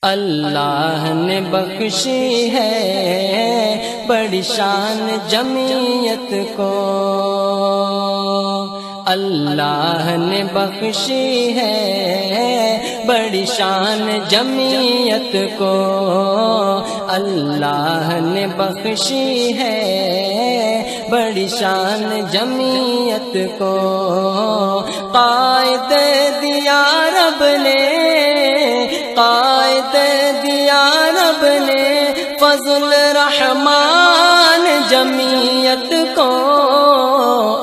اللہ نے بخشی ہے بڑی شان جمعیت کو، اللہ نے بخشی ہے بڑی شان جمعیت کو، اللہ نے بخشی ہے بڑی شان جمعیت کو، قائد دیا رب نے، قائد دیا رب نے فضل رحمان جمعیت کو،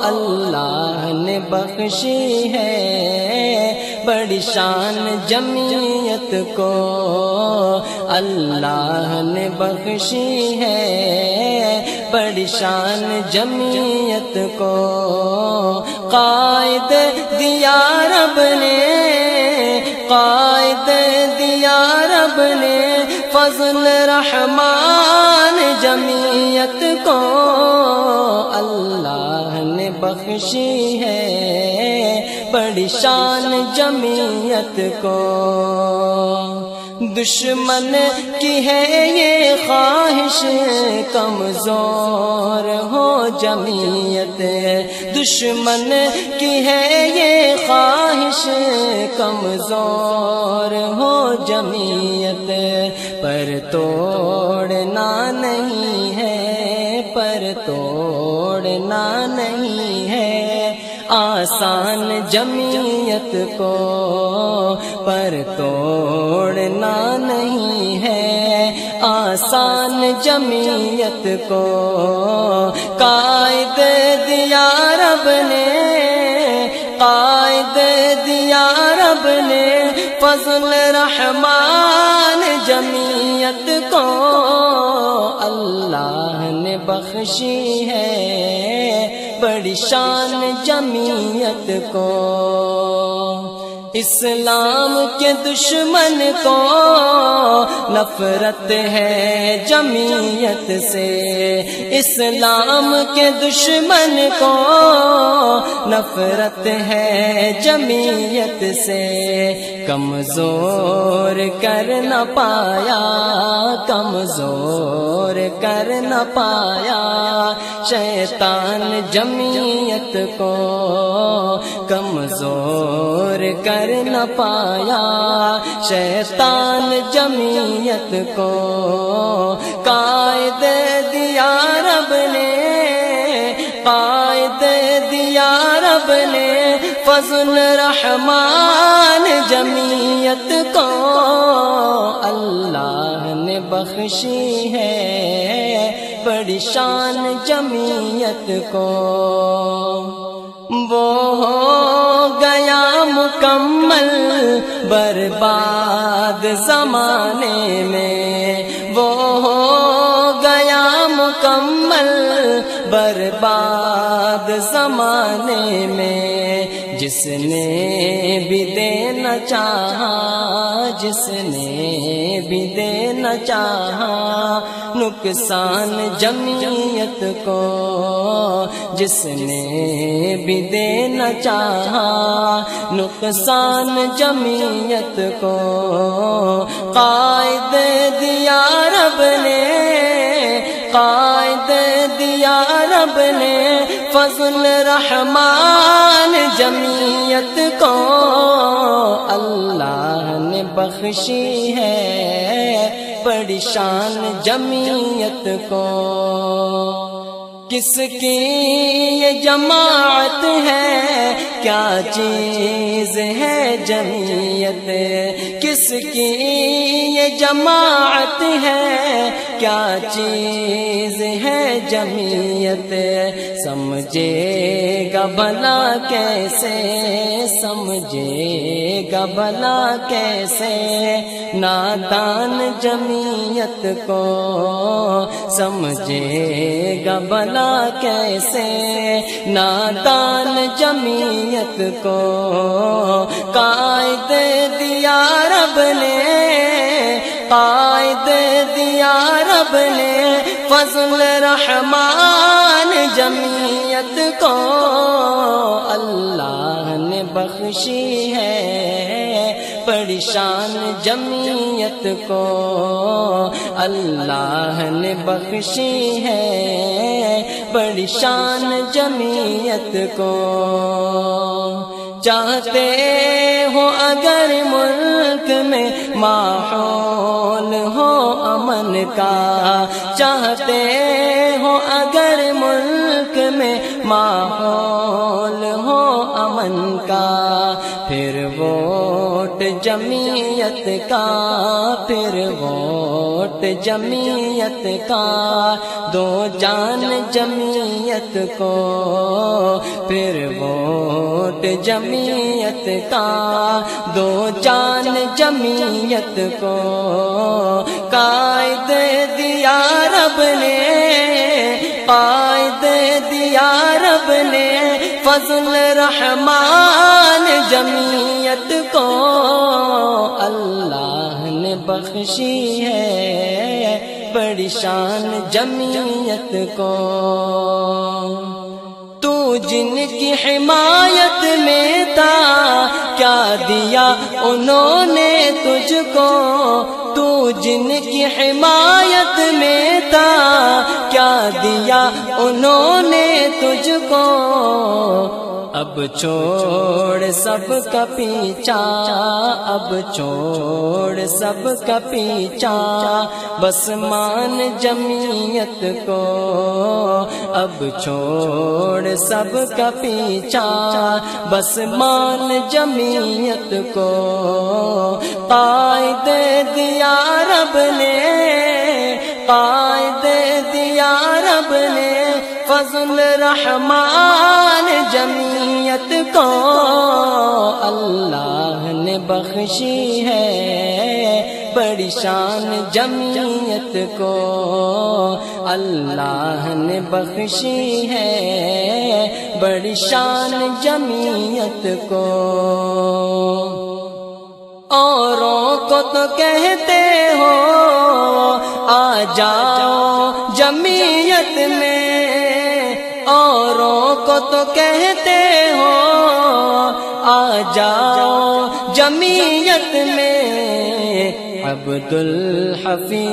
اللہ نے بخشی ہے بڑی شان جمعیت کو، اللہ نے بخشی ہے بڑی شان جمعیت کو، قائد دیا رب نے، قائد دیا رب نے فضل رحمان جمعیت کو، اللہ نے بخشی ہے بڑی شان جمعیت کو، دشمن کی ہے یہ خواہش کمزور ہو جمعیت، دشمن کی ہے یہ خواہش کمزور ہو جمعیت، پر توڑنا نہیں ہے، پر توڑنا نہیں ہے آسان جمعیت کو، پر توڑنا نہیں ہے آسان جمعیت کو، قائد دیا رب نے، قائد دیا رب نے فضل رحمان جمعیت کو، اللہ نے بخشی ہے بڑی شان جمعیت کو، اسلام کے دشمن کو نفرت ہے جمعیت سے، اسلام کے دشمن کو نفرت ہے جمعیت سے، کمزور کر نہ پایا، کمزور کر نہ پایا شیطان جمعیت کو، کمزور کر نہ پایا شیطان جمعیت کو، قائد دیا رب نے، قائد دیا رب نے فضل رحمان جمعیت کو، اللہ نے بخشی ہے بڑی شان جمعیت کو، وہ ہو گیا مکمل برباد زمانے میں، وہ ہو گیا مکمل برباد زمانے میں، جس نے بھی دینا چاہا، جس نے بھی دینا چاہا نقصان جمعیت کو، جس نے بھی دینا چاہا نقصان جمعیت کو، قائد دیا رب نے، قائد دیا رب نے فضل رحمان جمعیت کو، اللہ نے بخشی ہے بڑی شان جمعیت کو، کس کی یہ جماعت ہے کیا چیز ہے جمعیت، کس کی یہ جماعت ہے کیا چیز ہے جمعیت، سمجھے گا بھلا کیسے، سمجھے گا بھلا کیسے نادان جمعیت کو، سمجھے گا بھلا کیسے نادان جمعیت کو، قائد دیا رب نے، قائد دیا رب نے فضل رحمان جمعیت کو، اللہ نے بخشی ہے بڑی شان جمعیت کو اللہ نے بخشی ہے، بڑی شان جمعیت کو۔ چاہتے ہو اگر ملک میں ماحول ہو امن کا، چاہتے ہو اگر ملک میں ماحول ہو امن کا، پھر ووٹ جمعیت کا، پھر ووٹ جمعیت کا، دو جان جمعیت کو، پھر ووٹ جمعیت کا، دو جان جمعیت کو۔ قائد دیا رب نے، قائد دیا رب نے فضل رحمان جمعیت کو اللہ نے بخشی ہے، بڑی شان جمعیت کو۔ تو جن کی حمایت میں تھا کیا دیا انہوں نے تجھ کو، تو جن کی حمایت میں تھا کیا دیا انہوں نے تجھ کو، اب چھوڑ سب کا پیچھا، اب چھوڑ سب کا پیچھا، بس مان جمعیت کو، اب چھوڑ سب کا پیچھا، بس مان جمعیت کو۔ قائد دیا رب نے، قائد دیا رب نے فضل رحمان جمعیت کو اللہ نے بخشی ہے، بڑی شان جمعیت کو اللہ نے بخشی ہے، بڑی شان جمعیت کو۔ اوروں کو تو کہتے ہو آ جاؤ جمعیت میں، اوروں کو تو کہتے ہو آ جاؤ جمعیت میں، عبدالحفیظ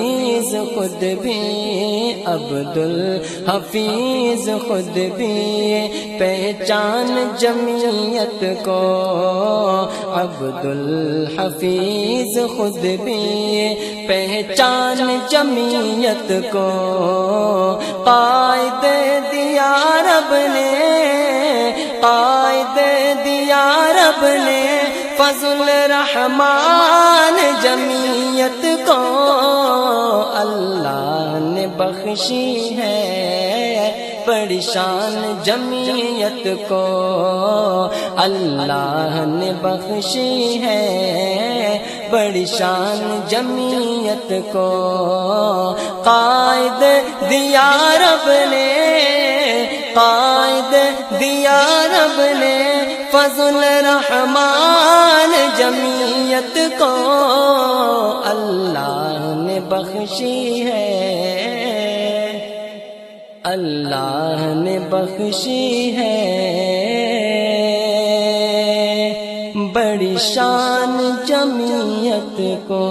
خود بھی، عبدالحفیظ خود بھی پہچان جمعیت کو، عبدالحفیظ خود بھی پہچان جمعیت کو۔ قائد دیا رب نے، قائد دیا رب نے فضل رحمان جمعیت کو اللہ نے بخشی ہے، بڑی شان جمعیت کو اللہ نے بخشی ہے، بڑی شان جمعیت کو۔ قائد دیا رب نے، قائد دیا رب نے فضل رحمان جمعیت کو اللہ نے بخشی ہے، اللہ نے بخشی ہے، بڑی شان جمعیت کو۔